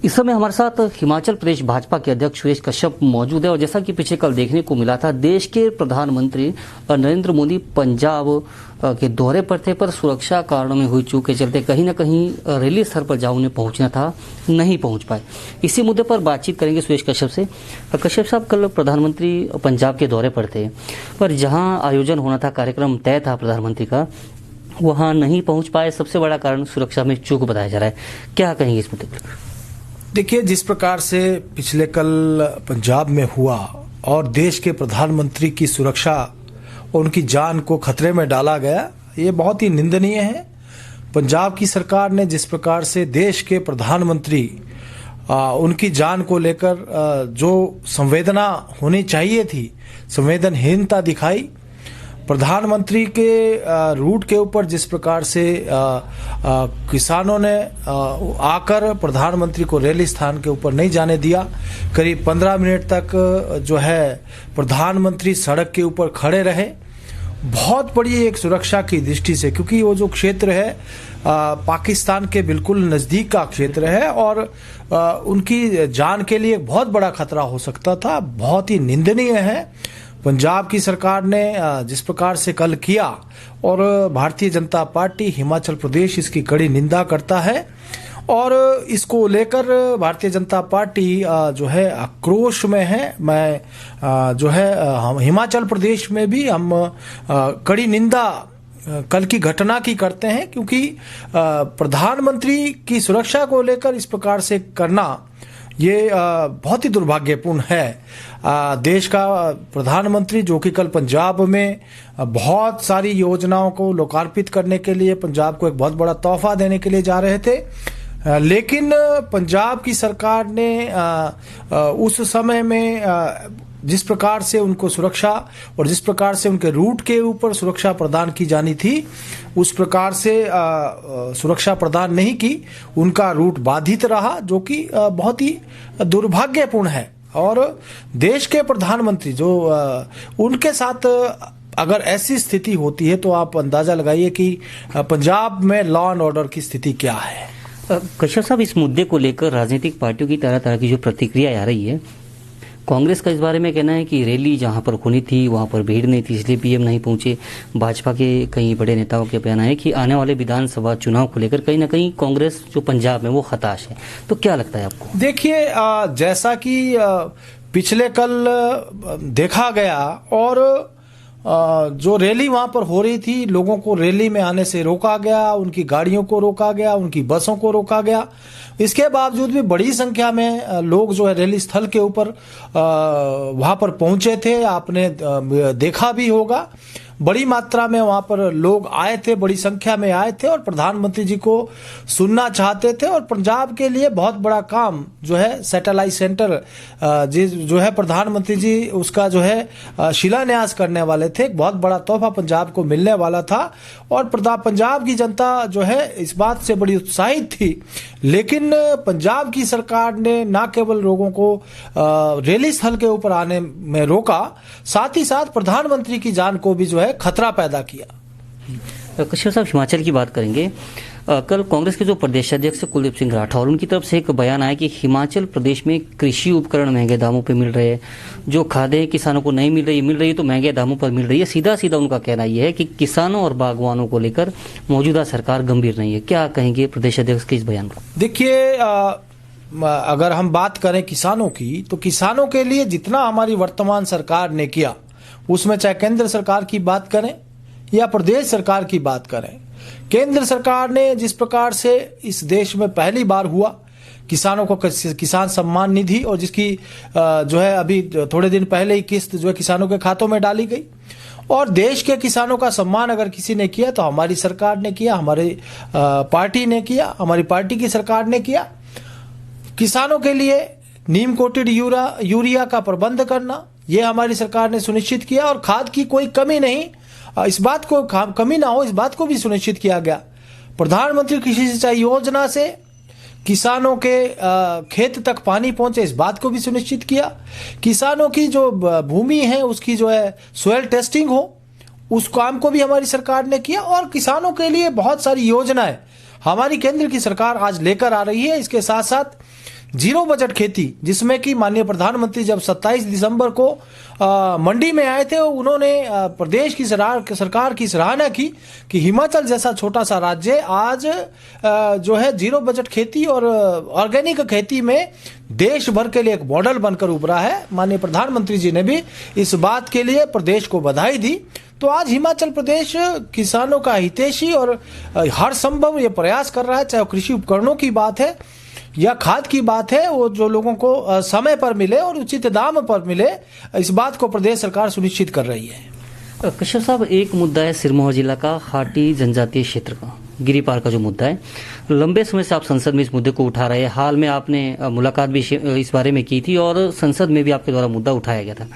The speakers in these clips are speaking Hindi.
इस समय हमारे साथ हिमाचल प्रदेश भाजपा के अध्यक्ष सुरेश कश्यप मौजूद है और जैसा कि पीछे कल देखने को मिला था, देश के प्रधानमंत्री नरेंद्र मोदी पंजाब के दौरे पर थे, पर सुरक्षा कारणों में हुई चूक के चलते कहीं न कहीं रैली स्थल पर जहां उन्हें पहुंचना था नहीं पहुंच पाए। इसी मुद्दे पर बातचीत करेंगे सुरेश कश्यप से। कश्यप साहब, कल प्रधानमंत्री पंजाब के दौरे पर थे, पर जहाँ आयोजन होना था, कार्यक्रम तय था प्रधानमंत्री का, वहाँ नहीं पहुंच पाए। सबसे बड़ा कारण सुरक्षा में चूक बताया जा रहा है, क्या कहेंगे इस मुद्दे पर? देखिए, जिस प्रकार से पिछले कल पंजाब में हुआ और देश के प्रधानमंत्री की सुरक्षा और उनकी जान को खतरे में डाला गया, ये बहुत ही निंदनीय है। पंजाब की सरकार ने जिस प्रकार से देश के प्रधानमंत्री उनकी जान को लेकर जो संवेदना होनी चाहिए थी, संवेदनहीनता दिखाई। प्रधानमंत्री के रूट के ऊपर जिस प्रकार से किसानों ने आकर प्रधानमंत्री को रैली स्थान के ऊपर नहीं जाने दिया, करीब 15 मिनट तक जो है प्रधानमंत्री सड़क के ऊपर खड़े रहे, बहुत बड़ी एक सुरक्षा की दृष्टि से, क्योंकि वो जो क्षेत्र है पाकिस्तान के बिल्कुल नज़दीक का क्षेत्र है और उनकी जान के लिए बहुत बड़ा खतरा हो सकता था। बहुत ही निंदनीय है पंजाब की सरकार ने जिस प्रकार से कल किया, और भारतीय जनता पार्टी हिमाचल प्रदेश इसकी कड़ी निंदा करता है। और इसको लेकर भारतीय जनता पार्टी जो है आक्रोश में है। मैं जो है हम हिमाचल प्रदेश में भी हम कड़ी निंदा कल की घटना की करते हैं, क्योंकि प्रधानमंत्री की सुरक्षा को लेकर इस प्रकार से करना ये बहुत ही दुर्भाग्यपूर्ण है। देश का प्रधानमंत्री जो कि कल पंजाब में बहुत सारी योजनाओं को लोकार्पित करने के लिए, पंजाब को एक बहुत बड़ा तोहफा देने के लिए जा रहे थे, लेकिन पंजाब की सरकार ने उस समय में जिस प्रकार से उनको सुरक्षा और जिस प्रकार से उनके रूट के ऊपर सुरक्षा प्रदान की जानी थी, उस प्रकार से सुरक्षा प्रदान नहीं की। उनका रूट बाधित रहा, जो कि बहुत ही दुर्भाग्यपूर्ण है। और देश के प्रधानमंत्री जो उनके साथ अगर ऐसी स्थिति होती है, तो आप अंदाजा लगाइए कि पंजाब में लॉ एंड ऑर्डर की स्थिति क्या है। कश्यप साहब, इस मुद्दे को लेकर राजनीतिक पार्टियों की तरह तरह की जो प्रतिक्रिया आ रही है, कांग्रेस का इस बारे में कहना है कि रैली जहां पर होनी थी वहां पर भीड़ नहीं थी, इसलिए पीएम नहीं पहुंचे। भाजपा के कई बड़े नेताओं का कहना है कि आने वाले विधानसभा चुनाव को लेकर कहीं ना कहीं कांग्रेस जो पंजाब में वो हताश है। तो क्या लगता है आपको? देखिए, जैसा कि पिछले कल देखा गया, और जो रैली वहां पर हो रही थी, लोगों को रैली में आने से रोका गया, उनकी गाड़ियों को रोका गया, उनकी बसों को रोका गया। इसके बावजूद भी बड़ी संख्या में लोग जो है रैली स्थल के ऊपर वहां पर पहुंचे थे। आपने देखा भी होगा, बड़ी मात्रा में वहां पर लोग आए थे, बड़ी संख्या में आए थे और प्रधानमंत्री जी को सुनना चाहते थे। और पंजाब के लिए बहुत बड़ा काम जो है सैटेलाइट सेंटर जो है प्रधानमंत्री जी उसका जो है शिलान्यास करने वाले थे। एक बहुत बड़ा तोहफा पंजाब को मिलने वाला था और पंजाब की जनता जो है इस बात से बड़ी उत्साहित थी। लेकिन पंजाब की सरकार ने न केवल लोगों को रैली स्थल के ऊपर आने में रोका, साथ ही साथ प्रधानमंत्री की जान को भी जो है खतरा पैदा किया। कश्यप साहब, हिमाचल की बात करेंगे। कल कांग्रेस के जो प्रदेश अध्यक्ष कुलदीप सिंह राठौर, उनकी तरफ से एक बयान आया कि हिमाचल प्रदेश में कृषि उपकरण महंगे दामों पर मिल रहे हैं, जो खादें किसानों को नहीं मिल रही है तो महंगे दामों पर मिल रही है। सीधा सीधा उनका कहना यह है कि किसानों और बागवानों को लेकर मौजूदा सरकार गंभीर नहीं है। क्या कहेंगे प्रदेश अध्यक्ष के इस बयान पर? देखिए, अगर हम बात करें किसानों की, तो किसानों के लिए जितना हमारी वर्तमान सरकार ने किया, उसमें चाहे केंद्र सरकार की बात करें या प्रदेश सरकार की बात करें, केंद्र सरकार ने जिस प्रकार से इस देश में पहली बार हुआ किसानों को किसान सम्मान निधि, और जिसकी जो है अभी थोड़े दिन पहले ही किस्त जो है किसानों के खातों में डाली गई, और देश के किसानों का सम्मान अगर किसी ने किया तो हमारी सरकार ने किया, हमारी पार्टी ने किया, हमारी पार्टी की सरकार ने किया। किसानों के लिए नीम कोटेड यूरिया का प्रबंध करना, यह हमारी सरकार ने सुनिश्चित किया, और खाद की कोई कमी नहीं, इस बात को कमी ना हो, इस बात को भी सुनिश्चित किया गया। प्रधानमंत्री कृषि सिंचाई योजना से किसानों के खेत तक पानी पहुंचे, इस बात को भी सुनिश्चित किया। किसानों की जो भूमि है उसकी जो है सोयल टेस्टिंग हो, उस काम को भी हमारी सरकार ने किया। और किसानों के लिए बहुत सारी योजनाएं हमारी केंद्र की सरकार आज लेकर आ रही है। इसके साथ साथ जीरो बजट खेती, जिसमें कि माननीय प्रधानमंत्री जब 27 दिसंबर को मंडी में आए थे, उन्होंने प्रदेश की सरकार की सराहना की कि हिमाचल जैसा छोटा सा राज्य आज जो है जीरो बजट खेती और ऑर्गेनिक खेती में देश भर के लिए एक मॉडल बनकर उभरा है। माननीय प्रधानमंत्री जी ने भी इस बात के लिए प्रदेश को बधाई दी। तो आज हिमाचल प्रदेश किसानों का हितैषी और हर संभव ये प्रयास कर रहा है, चाहे कृषि उपकरणों की बात है या खाद की बात है, वो जो लोगों को समय पर मिले और उचित दाम पर मिले, इस बात को प्रदेश सरकार सुनिश्चित कर रही है। कश्यप साहब, एक मुद्दा है सिरमौर जिला का हाटी जनजातीय क्षेत्र का, गिरिपार का जो मुद्दा है, लंबे समय से आप संसद में इस मुद्दे को उठा रहे हैं। हाल में आपने मुलाकात भी इस बारे में की थी और संसद में भी आपके द्वारा मुद्दा उठाया गया था।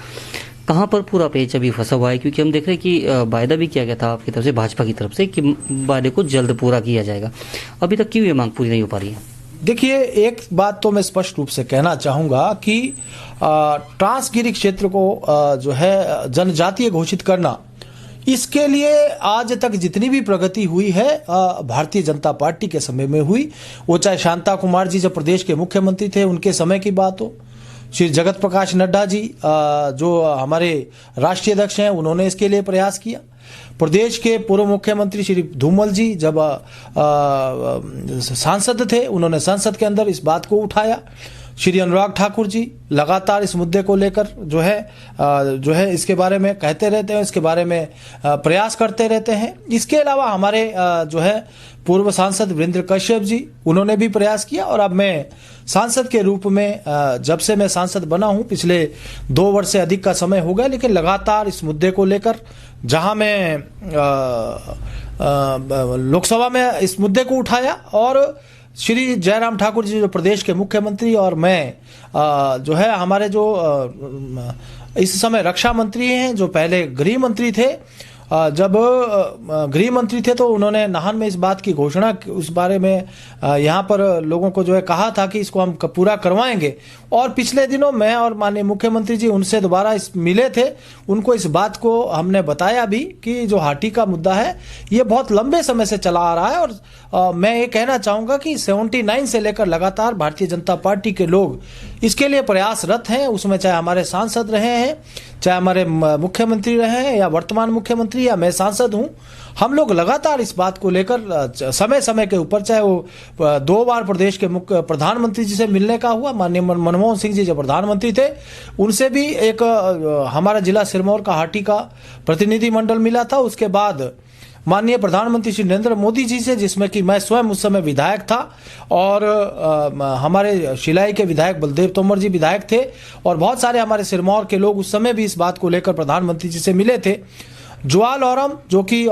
कहाँ पर पूरा पेच अभी फंसा हुआ है? क्योंकि हम देख रहे हैं कि वायदा भी किया गया था आपकी तरफ से, भाजपा की तरफ से, कि वायदे को जल्द पूरा किया जाएगा। अभी तक क्यों ये मांग पूरी नहीं हो पा रही है? देखिए, एक बात तो मैं स्पष्ट रूप से कहना चाहूंगा कि ट्रांसगिरी क्षेत्र को जो है जनजातीय घोषित करना, इसके लिए आज तक जितनी भी प्रगति हुई है भारतीय जनता पार्टी के समय में हुई, वो चाहे शांता कुमार जी जब प्रदेश के मुख्यमंत्री थे उनके समय की बात हो, श्री जगत प्रकाश नड्डा जी जो हमारे राष्ट्रीय अध्यक्ष हैं, उन्होंने इसके लिए प्रयास किया। प्रदेश के पूर्व मुख्यमंत्री श्री धूमल जी जब सांसद थे, उन्होंने संसद के अंदर इस बात को उठाया। श्री अनुराग ठाकुर जी लगातार इस मुद्दे को लेकर जो है इसके बारे में कहते रहते हैं, इसके बारे में प्रयास करते रहते हैं। इसके अलावा हमारे जो है पूर्व सांसद वीरेंद्र कश्यप जी, उन्होंने भी प्रयास किया। और अब मैं सांसद के रूप में जब से मैं सांसद बना हूं, पिछले 2 वर्ष से अधिक का समय हो गया, लेकिन लगातार इस मुद्दे को लेकर, जहां मैं लोकसभा में इस मुद्दे को उठाया और श्री जयराम ठाकुर जी जो प्रदेश के मुख्यमंत्री और मैं जो है हमारे जो इस समय रक्षा मंत्री हैं, जो पहले गृह मंत्री थे, जब गृह मंत्री थे तो उन्होंने नाहन में इस बात की घोषणा, उस बारे में यहाँ पर लोगों को जो है कहा था कि इसको हम पूरा करवाएंगे। और पिछले दिनों मैं और माननीय मुख्यमंत्री जी उनसे दोबारा मिले थे, उनको इस बात को हमने बताया भी कि जो हाटी का मुद्दा है ये बहुत लंबे समय से चला आ रहा है। और मैं ये कहना चाहूंगा कि 79 से लेकर लगातार भारतीय जनता पार्टी के लोग इसके लिए प्रयासरत हैं, उसमें चाहे हमारे सांसद रहे हैं, चाहे हमारे मुख्यमंत्री रहे हैं या वर्तमान मुख्यमंत्री या मैं सांसद हूं, हम लोग लगातार इस बात को लेकर समय समय के ऊपर, चाहे वो 2 बार प्रदेश के मुख्य प्रधानमंत्री जी से मिलने का हुआ, माननीय मनमोहन सिंह जी जो प्रधानमंत्री थे उनसे भी एक हमारा जिला सिरमौर का हाटी का प्रतिनिधिमंडल मिला था। उसके बाद माननीय प्रधानमंत्री श्री नरेंद्र मोदी जी से, जिसमें कि मैं स्वयं उस समय विधायक था और हमारे शिलाई के विधायक बलदेव तोमर जी विधायक थे और बहुत सारे हमारे सिरमौर के लोग उस समय भी इस बात को लेकर प्रधानमंत्री जी से मिले थे। जुआल ओरम जो कि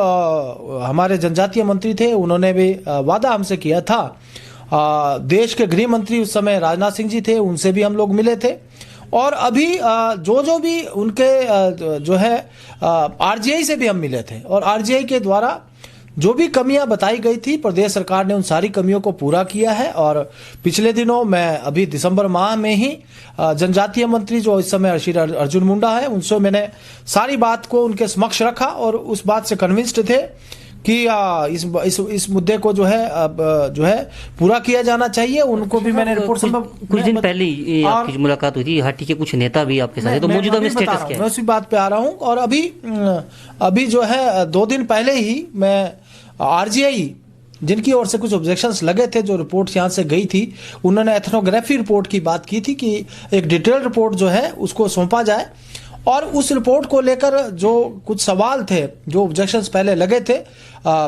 हमारे जनजातीय मंत्री थे, उन्होंने भी वादा हमसे किया था। देश के गृह मंत्री उस समय राजनाथ सिंह जी थे, उनसे भी हम लोग मिले थे। और अभी जो भी उनके जो है आरजीआई से भी हम मिले थे और आरजीआई के द्वारा जो भी कमियां बताई गई थी, प्रदेश सरकार ने उन सारी कमियों को पूरा किया है। और पिछले दिनों मैं अभी दिसंबर माह में ही जनजातीय मंत्री जो इस समय श्री अर्जुन मुंडा है, उनसे मैंने सारी बात को उनके समक्ष रखा और उस बात से कन्विंस्ड थे कि इस मुद्दे को जो है पूरा किया जाना चाहिए। उनको भी मैंने रिपोर्ट कुछ दिन पहले आपकी मुलाकात हुई थी, हाटी के कुछ नेता भी आपके साथ, तो मौजूदा में स्टेटस क्या है? मैं उसी बात पे आ रहा हूं। और अभी जो है 2 दिन पहले ही मैं आरजीआई, जिनकी ओर से कुछ ऑब्जेक्शंस लगे थे, जो रिपोर्ट यहां से गई थी, उन्होंने एथनोग्राफी रिपोर्ट की बात की थी कि एक डिटेल रिपोर्ट जो है उसको सौंपा जाए। और उस रिपोर्ट को लेकर जो कुछ सवाल थे, जो ऑब्जेक्शंस पहले लगे थे,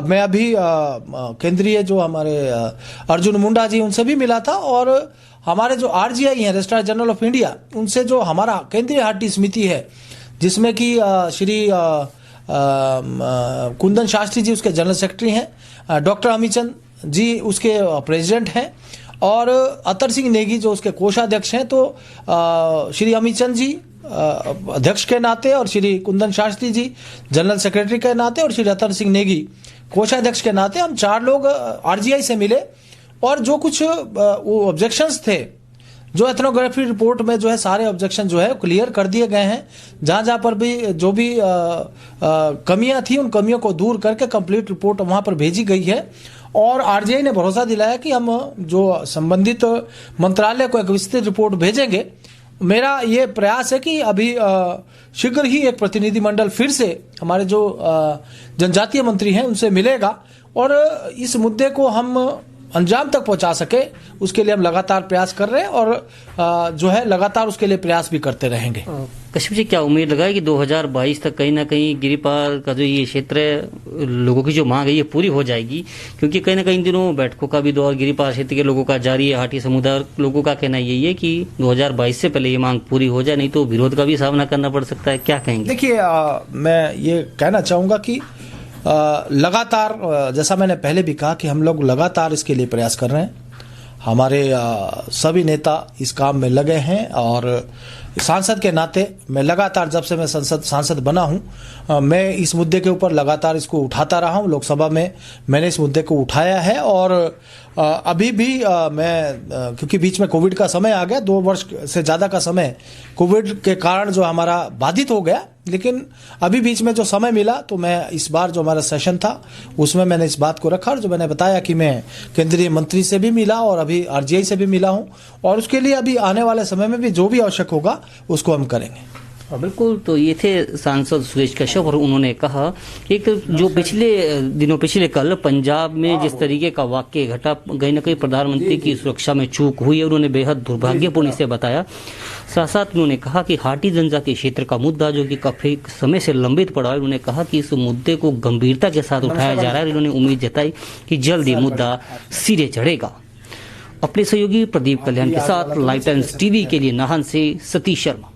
मैं अभी केंद्रीय जो हमारे अर्जुन मुंडा जी, उनसे भी मिला था। और हमारे जो आरजीआई हैं, रजिस्ट्रार जनरल ऑफ इंडिया, उनसे जो हमारा केंद्रीय हाटी समिति है, जिसमें कि श्री कुंदन शास्त्री जी उसके जनरल सेक्रेटरी हैं, डॉक्टर अमीचंद जी उसके प्रेसिडेंट हैं और अतर सिंह नेगी जो उसके कोषाध्यक्ष हैं। तो श्री अमीचंद जी अध्यक्ष के नाते और श्री कुंदन शास्त्री जी जनरल सेक्रेटरी के नाते और श्री अतर सिंह नेगी कोषाध्यक्ष के नाते हम 4 लोग आरजीआई से मिले। और जो कुछ वो ऑब्जेक्शंस थे, जो एथनोग्राफी रिपोर्ट में जो है सारे ऑब्जेक्शन जो है क्लियर कर दिए गए हैं। जहां जहां पर भी जो भी कमियां थी, उन कमियों को दूर करके कंप्लीट रिपोर्ट वहां पर भेजी गई है। और आरजीआई ने भरोसा दिलाया कि हम जो संबंधित मंत्रालय को एक विस्तृत रिपोर्ट भेजेंगे। मेरा ये प्रयास है कि अभी शीघ्र ही एक प्रतिनिधिमंडल फिर से हमारे जो जनजातीय मंत्री हैं उनसे मिलेगा और इस मुद्दे को हम अंजाम तक पहुंचा सके उसके लिए हम लगातार प्रयास कर रहे हैं और जो है लगातार उसके लिए प्रयास भी करते रहेंगे। कश्यप जी, क्या उम्मीद लगाए कि 2022 तक कहीं ना कहीं गिरिपार का जो ये क्षेत्र है, लोगों की जो मांग है ये पूरी हो जाएगी? क्योंकि कहीं ना कहीं इन दिनों बैठकों का भी दौर गिरिपार क्षेत्र के लोगों का जारी है। हाटी समुदाय लोगों का कहना यही है कि 2022 से पहले ये मांग पूरी हो जाए, नहीं तो विरोध का भी सामना करना पड़ सकता है। क्या कहेंगे? देखिए, मैं ये कहना चाहूंगा कि लगातार, जैसा मैंने पहले भी कहा कि हम लोग लगातार इसके लिए प्रयास कर रहे हैं। हमारे सभी नेता इस काम में लगे हैं और सांसद के नाते मैं लगातार, जब से मैं सांसद बना हूं, मैं इस मुद्दे के ऊपर लगातार इसको उठाता रहा हूं। लोकसभा में मैंने इस मुद्दे को उठाया है और अभी भी मैं, क्योंकि बीच में कोविड का समय आ गया, 2 वर्ष से ज़्यादा का समय कोविड के कारण जो हमारा बाधित हो गया, लेकिन अभी बीच में जो समय मिला तो मैं इस बार जो हमारा सेशन था उसमें मैंने इस बात को रखा और जो मैंने बताया कि मैं केंद्रीय मंत्री से भी मिला और अभी आरजीआई से भी मिला हूं और उसके लिए अभी आने वाले समय में भी जो भी आवश्यक होगा उसको हम करेंगे। बिल्कुल। तो ये थे सांसद सुरेश कश्यप और उन्होंने कहा कि जो पिछले कल पंजाब में जिस तरीके का वाक्य घटा, कहीं न कहीं प्रधानमंत्री की सुरक्षा में चूक हुई है, उन्होंने बेहद दुर्भाग्यपूर्ण इसे बताया। साथ साथ उन्होंने कहा कि हाटी जनजातीय क्षेत्र का मुद्दा जो कि काफी समय से लंबित पड़ा है, उन्होंने कहा कि इस मुद्दे को गंभीरता के साथ उठाया जा रहा है। उन्होंने उम्मीद जताई कि जल्द ये मुद्दा सिरे चढ़ेगा। अपने सहयोगी प्रदीप कल्याण के साथ लाइव टाइम्स टीवी के लिए नाहन से सतीश शर्मा।